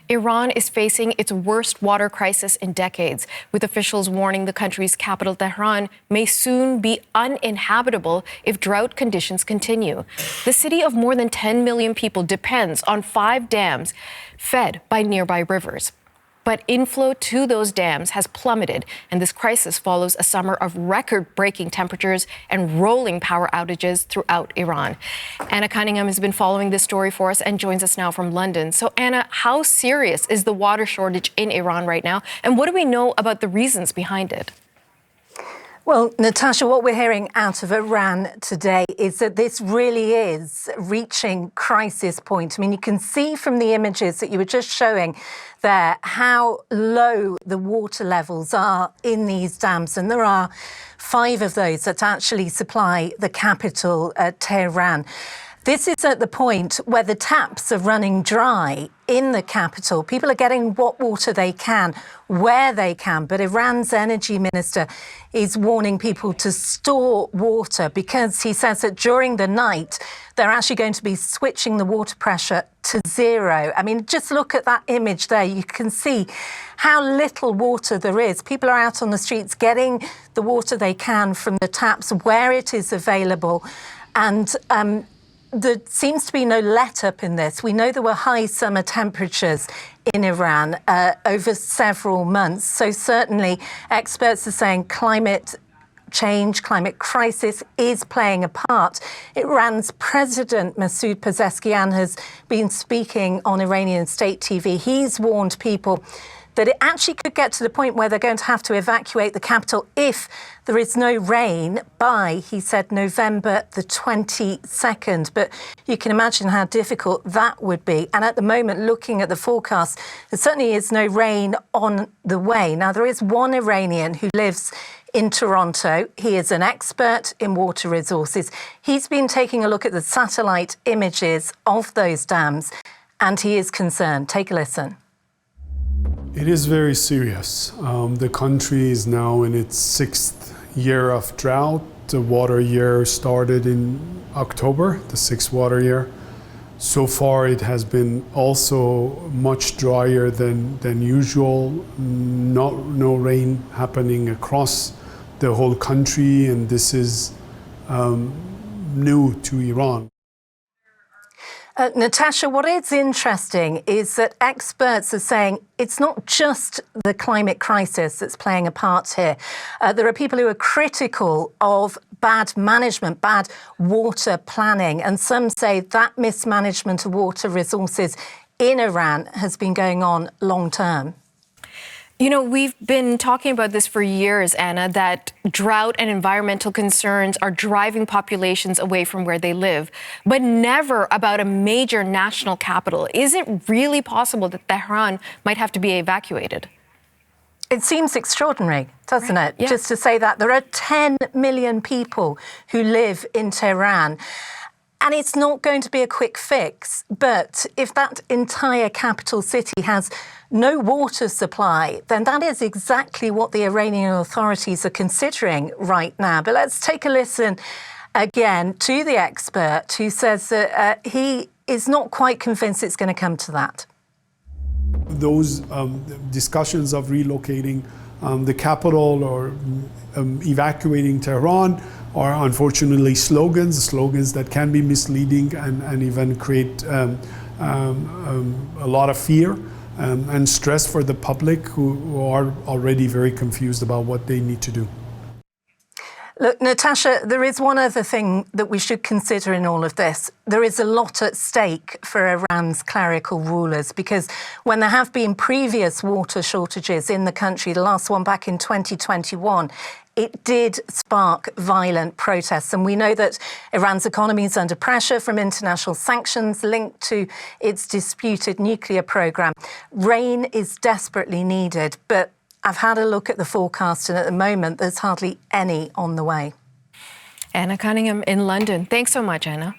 Iran is facing its worst water crisis in decades, with officials warning the country's capital, Tehran, may soon be uninhabitable if drought conditions continue. The city of more than 10 million people depends on 5 dams fed by nearby rivers. But inflow to those dams has plummeted, and this crisis follows a summer of record-breaking temperatures and rolling power outages throughout Iran. Anna Cunningham has been following this story for us and joins us now from London. So, Anna, how serious is the water shortage in Iran right now, and what do we know about the reasons behind it? Well, Natasha, what we're hearing out of Iran today is that this really is reaching crisis point. I mean, you can see from the images that you were just showing there how low the water levels are in these dams. And there are 5 of those that actually supply the capital, Tehran. This is at the point where the taps are running dry in the capital. People are getting what water they can, where they can. But Iran's energy minister is warning people to store water because he says that during the night, they're actually going to be switching the water pressure to 0. I mean, just look at that image there. You can see how little water there is. People are out on the streets getting the water they can from the taps where it is available. And there seems to be no let-up in this. We know there were high summer temperatures in Iran over several months. So certainly experts are saying climate change, climate crisis is playing a part. Iran's President Masoud Pezeshkian has been speaking on Iranian state TV. He's warned people that it actually could get to the point where they're going to have to evacuate the capital if there is no rain by, he said, November the 22nd. But you can imagine how difficult that would be. And at the moment, looking at the forecast, there certainly is no rain on the way. Now, there is one Iranian who lives in Toronto. He is an expert in water resources. He's been taking a look at the satellite images of those dams, and he is concerned. Take a listen. It is very serious. The country is now in its 6th year of drought. The water year started in October, the 6th water year. So far, it has been also much drier than usual. No rain happening across the whole country, and this is new to Iran. Natasha, what is interesting is that experts are saying it's not just the climate crisis that's playing a part here. There are people who are critical of bad management, bad water planning, and some say that mismanagement of water resources in Iran has been going on long term. You know, we've been talking about this for years, Anna, that drought and environmental concerns are driving populations away from where they live, but never about a major national capital. Is it really possible that Tehran might have to be evacuated? It seems extraordinary, doesn't it? Yeah. Just to say that there are 10 million people who live in Tehran. And it's not going to be a quick fix. But if that entire capital city has no water supply, then that is exactly what the Iranian authorities are considering right now. But let's take a listen again to the expert who says that he is not quite convinced it's going to come to that. Those discussions of relocating the capital or evacuating Tehran are unfortunately slogans that can be misleading and even create a lot of fear and stress for the public who are already very confused about what they need to do. Look, Natasha, there is one other thing that we should consider in all of this. There is a lot at stake for Iran's clerical rulers because when there have been previous water shortages in the country, the last one back in 2021, it did spark violent protests. And we know that Iran's economy is under pressure from international sanctions linked to its disputed nuclear program. Rain is desperately needed, but I've had a look at the forecast, and at the moment, there's hardly any on the way. Anna Cunningham in London. Thanks so much, Anna.